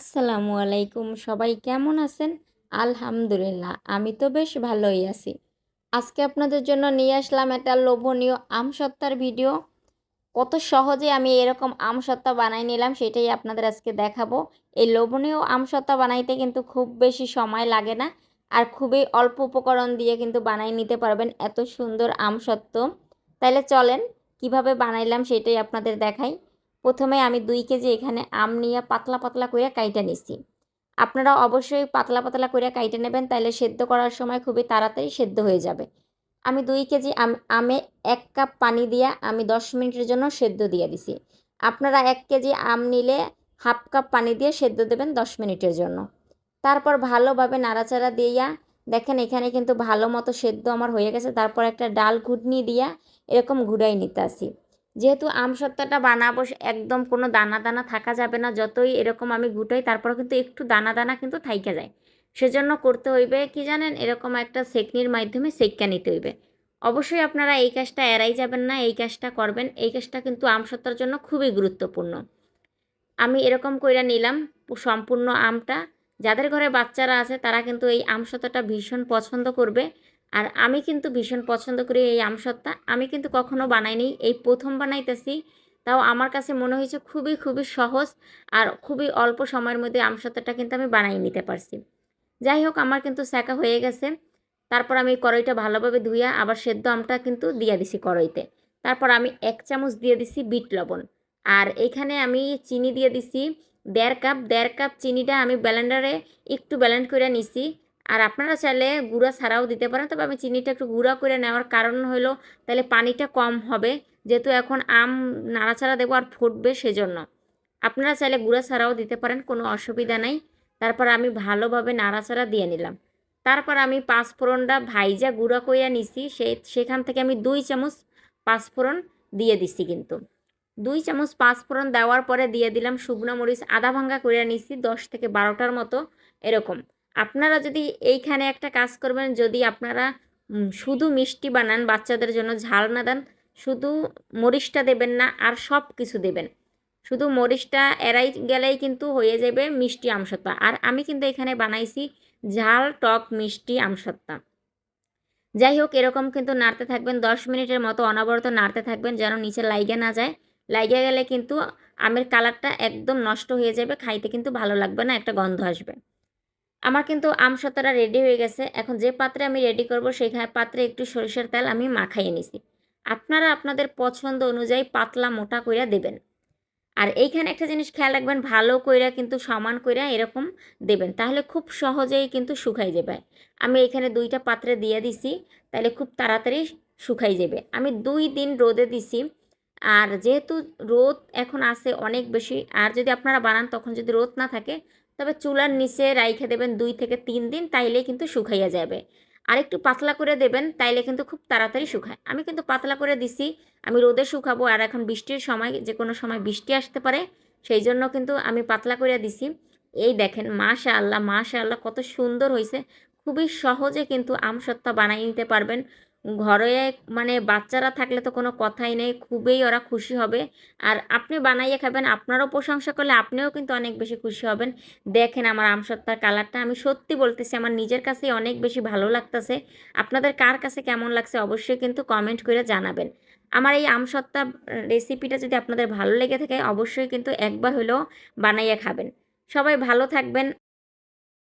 আসসালামু আলাইকুম, সবাই কেমন আছেন? আলহামদুলিল্লাহ, আমি তো বেশ ভালোই আছি। আজকে আপনাদের জন্য নিয়ে আসলাম একটা লোভনীয় আমসত্ত্বার ভিডিও। কত সহজে আমি এরকম আমসত্ত্বা বানাই নিলাম সেটাই আপনাদের আজকে দেখাবো। এই লোভনীয় আমসত্ত্বা বানাইতে কিন্তু খুব বেশি সময় লাগে না, আর খুবই অল্প উপকরণ দিয়ে কিন্তু বানাই নিতে পারবেন এত সুন্দর আমসত্ত্ব। তাইলে চলেন কিভাবে বানাইলাম সেটাই আপনাদের দেখাই। প্রথমে আমি 2 কেজি এখানে আম নিয়ে পাতলা পাতলা করে কাইটা নিছি। আপনারা অবশ্যই পাতলা পাতলা করে কাইটে নেবেন, তাইলে সেদ্ধ করার সময় খুবই তাড়াতাড়ি সেদ্ধ হয়ে যাবে। আমি 2 কেজি আমে 1 কাপ পানি দিয়া আমি 10 মিনিটের জন্য সেদ্ধ দিয়ে দিছি। আপনারা 1 কেজি আম নিলে হাফ কাপ পানি দিয়ে সেদ্ধ দেবেন 10 মিনিটের জন্য। তারপর ভালোভাবে নাড়াচাড়া দিয়া দেখেন এখানে কিন্তু ভালো মতো সেদ্ধ আমার হয়ে গেছে। তারপর একটা ডাল ঘুটনি দিয়া এরকম ঘুরাই নিতে আসি। যেহেতু আমসত্ত্বটা বানাবো একদম কোনো দানা দানা থাকা যাবে না, যতই এরকম আমি ঘুটাই তারপর কিন্তু একটু দানা দানা কিন্তু থাইকা যায়। সেজন্য করতে হইবে কি জানেন, এরকম একটা সেকনির মাধ্যমে সেক্কা নিতে হইবে। অবশ্যই আপনারা এই কাজটা এড়াই যাবেন না, এই কাজটা করবেন। এই কাজটা কিন্তু আমসত্ত্বার জন্য খুবই গুরুত্বপূর্ণ। আমি এরকম কইরা নিলাম সম্পূর্ণ আমটা। যাদের ঘরে বাচ্চারা আছে তারা কিন্তু এই আমসত্ত্বাটা ভীষণ পছন্দ করবে। আর আমি কিন্তু ভীষণ পছন্দ করি এই আমসত্ত্বা। আমি কিন্তু কখনো বানাইনি, এই প্রথম বানাইতেছি। তাও আমার কাছে মনে হয়েছে খুবই খুবই সহজ, আর খুবই অল্প সময়ের মধ্যে আমসত্ত্বাটা কিন্তু আমি বানাই নিতে পারছি। যাই হোক, আমার কিন্তু সেকা হয়ে গেছে। তারপর আমি কড়াইটা ভালোভাবে ধুইয়া আবার সেদ্ধ আমটা কিন্তু দিয়া দিছি কড়াইতে। তারপর আমি 1 চামচ দিয়ে দিছি বিট লবণ। আর এইখানে আমি চিনি দিয়ে দিছি 1.5 কাপ। 1.5 কাপ চিনিটা আমি ব্লেন্ডারে একটু ব্লেন্ড করে নিছি। আর আপনারা চাইলে গুঁড়া ছাড়াও দিতে পারেন, তবে আমি চিনিটা একটু গুঁড়া করে নেওয়ার কারণ হলো তাহলে পানিটা কম হবে, যেহেতু এখন আম নাড়াচাড়া দেবো আর ফুটবে সেজন্য। আপনারা চাইলে গুঁড়া ছাড়াও দিতে পারেন, কোনো অসুবিধা নাই। তারপর আমি ভালোভাবে নাড়াচাড়া দিয়ে নিলাম। তারপর আমি পাঁচফোড়নটা ভাইজা গুঁড়া কইরা নিছি, সেখান থেকে আমি 2 চামচ পাঁচফোড়ন দিয়ে দিছি কিন্তু। 2 চামচ পাঁচফোড়ন দেওয়ার পরে দিয়ে দিলাম শুকনো মরিচ আধা ভাঙ্গা কইরা নিছি 10 থেকে 12টার মতো এরকম। আপনারা যদি এইখানে একটা কাজ করবেন, যদি আপনারা শুধু মিষ্টি বানান বাচ্চাদের জন্য, ঝাল না দেন, শুধু মরিচটা দেবেন না আর সব কিছু দেবেন। শুধু মরিচটা এড়াই গেলেই কিন্তু হয়ে যাবে মিষ্টি আমসত্ত্বা। আর আমি কিন্তু এখানে বানাইছি ঝাল টক মিষ্টি আমসত্ত্বা। যাই হোক, এরকম কিন্তু নাড়তে থাকবেন 10 মিনিটের মতো, অনবরত নাড়তে থাকবেন যেন নিচে লাইগা না যায়। লাইগা গেলে কিন্তু আমের কালারটা একদম নষ্ট হয়ে যাবে, খাইতে কিন্তু ভালো লাগবে না, একটা গন্ধ আসবে। আমার কিন্তু আমসত্ত্বাটা রেডি হয়ে গেছে। এখন যে পাত্রে আমি রেডি করব সেই পাত্রে একটু সরিষার তেল আমি মাখাইয়ে নিছি। আপনারা আপনাদের পছন্দ অনুযায়ী পাতলা মোটা কইরা দেবেন। আর এইখানে একটা জিনিস খেয়াল রাখবেন, ভালো কইরা কিন্তু সমান কইরা এরকম দেবেন, তাহলে খুব সহজেই কিন্তু শুকাই যাবে। আমি এখানে 2টা পাত্রে দিয়ে দিছি, তাহলে খুব তাড়াতাড়ি শুকাই যাবে। আমি 2 দিন রোদে দিছি। আর যেহেতু রোদ এখন আছে অনেক বেশি, আর যদি আপনারা বানান তখন যদি রোদ না থাকে তবে চুলার নিচে রাইখে দেবেন 2 থেকে 3 দিন, তাইলেই কিন্তু শুকাইয়া যাবে। আর একটু পাতলা করে দেবেন, তাইলে কিন্তু খুব তাড়াতাড়ি শুকায়। আমি কিন্তু পাতলা করে দিছি, আমি রোদে শুকাবো। আর এখন বৃষ্টির সময়, যে কোনো সময় বৃষ্টি আসতে পারে, সেই জন্য কিন্তু আমি পাতলা করে দিছি। এই দেখেন মাশাআল্লাহ মাশাআল্লাহ কত সুন্দর হয়েছে। খুবই সহজে কিন্তু আমসত্ত্বা বানিয়ে নিতে পারবেন ঘরে। মানে বাচ্চারা থাকলে তো কোনো কথাই নেই, খুবই ওরা খুশি হবে। আর আপনি বানাইয়ে খাবেন, আপনারও প্রশংসা করলে আপনিও কিন্তু অনেক বেশি খুশি হবেন। দেখেন আমার আমসত্ত্বার কালারটা, আমি সত্যি বলতেছি আমার নিজের কাছেই অনেক বেশি ভালো লাগতেছে। আপনাদের কার কাছে কেমন লাগছে অবশ্যই কিন্তু কমেন্ট করে জানাবেন। আমার এই আমসত্ত্বা রেসিপিটা যদি আপনাদের ভালো লেগে থাকে অবশ্যই কিন্তু একবার হলেও বানাইয়া খাবেন। সবাই ভালো থাকবেন।